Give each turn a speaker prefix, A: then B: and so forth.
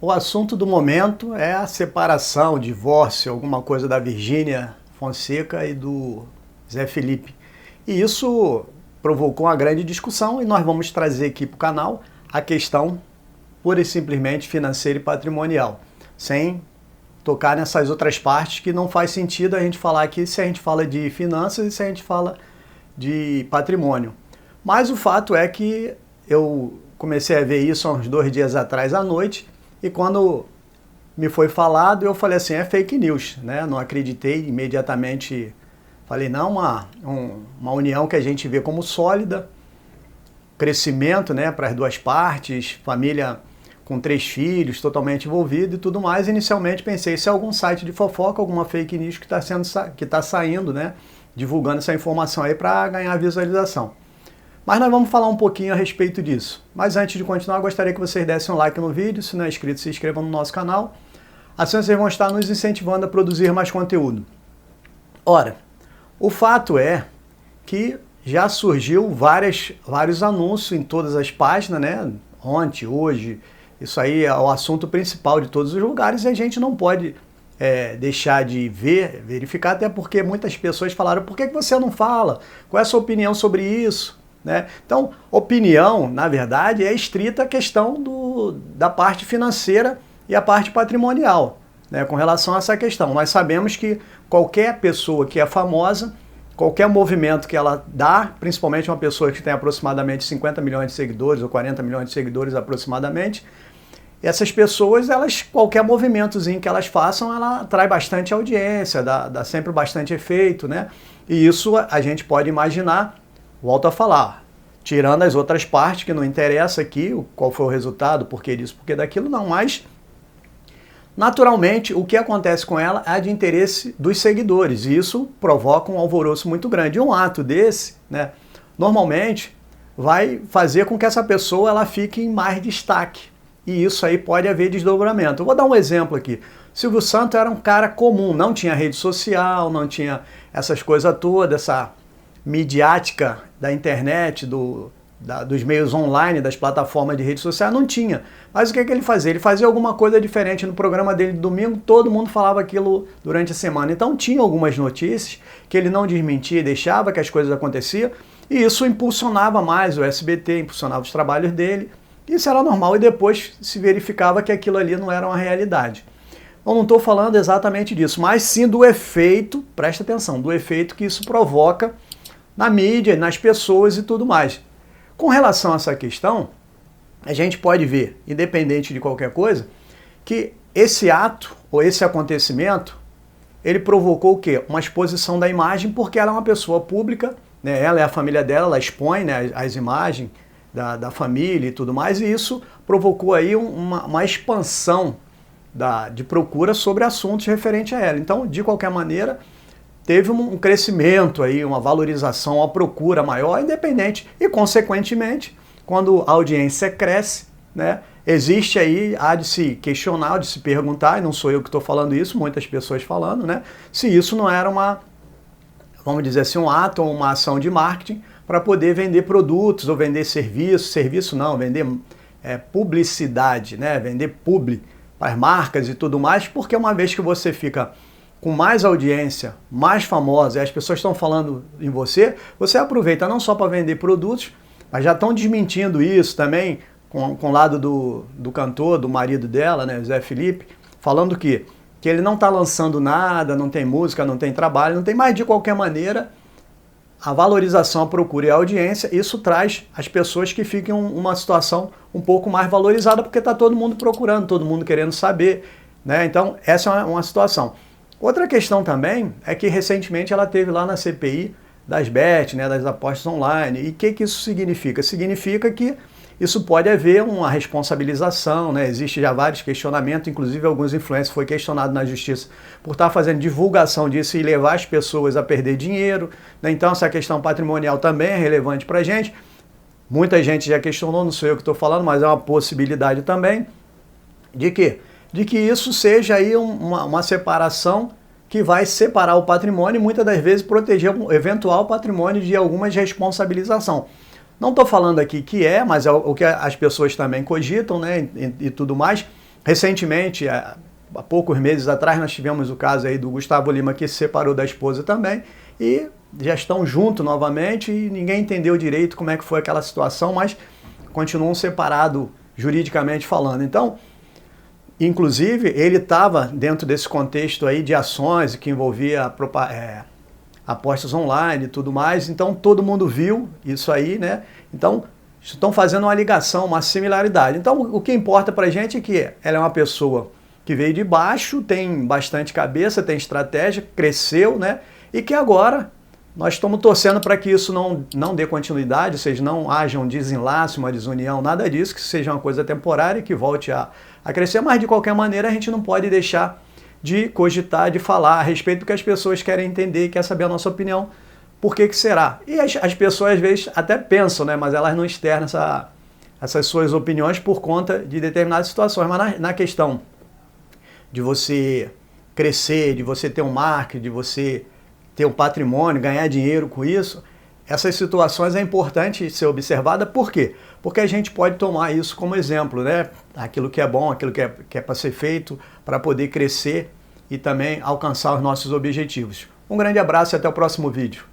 A: O assunto do momento é a separação, o divórcio, alguma coisa da Virgínia Fonseca e do Zé Felipe. E isso provocou uma grande discussão e nós vamos trazer aqui para o canal a questão pura e simplesmente financeira e patrimonial, sem tocar nessas outras partes que não faz sentido a gente falar aqui se a gente fala de finanças e se a gente fala de patrimônio. Mas o fato é que eu comecei a ver isso há uns 2 dias atrás à noite e quando me foi falado eu falei assim, é fake news, né? Não acreditei imediatamente, falei não, uma união que a gente vê como sólida, crescimento, né, para as duas partes, família com 3 filhos, totalmente envolvido e tudo mais. Inicialmente pensei, se é algum site de fofoca, alguma fake news que está saindo, né, divulgando essa informação aí para ganhar visualização. Mas nós vamos falar um pouquinho a respeito disso. Mas antes de continuar, gostaria que vocês dessem um like no vídeo, se não é inscrito, se inscrevam no nosso canal. Assim vocês vão estar nos incentivando a produzir mais conteúdo. Ora, o fato é que já surgiu vários anúncios em todas as páginas, né? Ontem, hoje, isso aí é o assunto principal de todos os lugares e a gente não pode deixar de verificar, até porque muitas pessoas falaram, por que você não fala? Qual é a sua opinião sobre isso? Né? Então, opinião, na verdade, é estrita a questão da parte financeira e a parte patrimonial, né? Com relação a essa questão. Nós sabemos que qualquer pessoa que é famosa, qualquer movimento que ela dá, principalmente uma pessoa que tem aproximadamente 50 milhões de seguidores ou 40 milhões de seguidores aproximadamente, essas pessoas, qualquer movimentozinho que elas façam, ela atrai bastante audiência, dá sempre bastante efeito, né? E isso a gente pode imaginar, volto a falar, tirando as outras partes que não interessa aqui, qual foi o resultado, por que disso, por que daquilo, não, mas naturalmente o que acontece com ela é de interesse dos seguidores e isso provoca um alvoroço muito grande. E um ato desse, né, normalmente vai fazer com que essa pessoa ela fique em mais destaque e isso aí pode haver desdobramento. Eu vou dar um exemplo aqui. Silvio Santos era um cara comum, não tinha rede social, não tinha essas coisas todas, essa midiática da internet, dos meios online, das plataformas de rede social, não tinha. Mas o que ele fazia? Ele fazia alguma coisa diferente no programa dele de domingo, todo mundo falava aquilo durante a semana. Então tinha algumas notícias que ele não desmentia, deixava que as coisas aconteciam, e isso impulsionava mais o SBT, impulsionava os trabalhos dele. Isso era normal e depois se verificava que aquilo ali não era uma realidade. Eu não estou falando exatamente disso, mas sim do efeito, presta atenção, do efeito que isso provoca na mídia, nas pessoas e tudo mais. Com relação a essa questão, a gente pode ver, independente de qualquer coisa, que esse ato ou esse acontecimento, ele provocou o quê? Uma exposição da imagem, porque ela é uma pessoa pública, né? Ela é a família dela, ela expõe, né, as imagens da família e tudo mais, e isso provocou aí uma expansão de procura sobre assuntos referentes a ela. Então, de qualquer maneira, teve um crescimento aí, uma valorização, uma procura maior, independente. E, consequentemente, quando a audiência cresce, né, existe aí, há de se questionar, de se perguntar, e não sou eu que estou falando isso, muitas pessoas falando, né, se isso não era vamos dizer assim, um ato ou uma ação de marketing para poder vender produtos ou vender serviço não, vender publicidade, né, vender publi para as marcas e tudo mais, porque uma vez que você fica com mais audiência, mais famosa, e as pessoas estão falando em você, você aproveita não só para vender produtos, mas já estão desmentindo isso também com o lado do cantor, do marido dela, né, Zé Felipe, falando que ele não está lançando nada, não tem música, não tem trabalho, não tem, mas de qualquer maneira, a valorização, a procura e a audiência, isso traz as pessoas que ficam em uma situação um pouco mais valorizada, porque está todo mundo procurando, todo mundo querendo saber, né? Então, essa é uma situação. Outra questão também é que recentemente ela teve lá na CPI das bet, né, das apostas online. E o que isso significa? Significa que isso pode haver uma responsabilização, né? Existe já vários questionamentos, inclusive alguns influencers foi questionado na justiça por estar fazendo divulgação disso e levar as pessoas a perder dinheiro, né? Então essa questão patrimonial também é relevante para a gente. Muita gente já questionou, não sou eu que estou falando, mas é uma possibilidade também de quê? De que isso seja aí uma separação que vai separar o patrimônio e muitas das vezes proteger um eventual patrimônio de alguma responsabilização. Não estou falando aqui que mas é o que as pessoas também cogitam, né, e tudo mais, Recentemente, há poucos meses atrás, nós tivemos o caso aí do Gustavo Lima, que se separou da esposa também, e já estão juntos novamente, e ninguém entendeu direito como é que foi aquela situação, mas continuam separados juridicamente falando. Então, inclusive, ele estava dentro desse contexto aí de ações que envolvia apostas online e tudo mais, então todo mundo viu isso aí, né? Então, estão fazendo uma ligação, uma similaridade. Então, o que importa pra gente é que ela é uma pessoa que veio de baixo, tem bastante cabeça, tem estratégia, cresceu, né? E que agora nós estamos torcendo para que isso não dê continuidade, ou seja, não haja um desenlace, uma desunião, nada disso, que seja uma coisa temporária e que volte a crescer, mas de qualquer maneira a gente não pode deixar de cogitar, de falar a respeito do que as pessoas querem entender e querem saber a nossa opinião. Por que será? E as pessoas às vezes até pensam, né, mas elas não externam essas suas opiniões por conta de determinadas situações. Mas na questão de você crescer, de você ter um marketing, de você ter um patrimônio, ganhar dinheiro com isso, essas situações é importante ser observada. Por quê? Porque a gente pode tomar isso como exemplo, né? Aquilo que é bom, aquilo que é para ser feito, para poder crescer e também alcançar os nossos objetivos. Um grande abraço e até o próximo vídeo.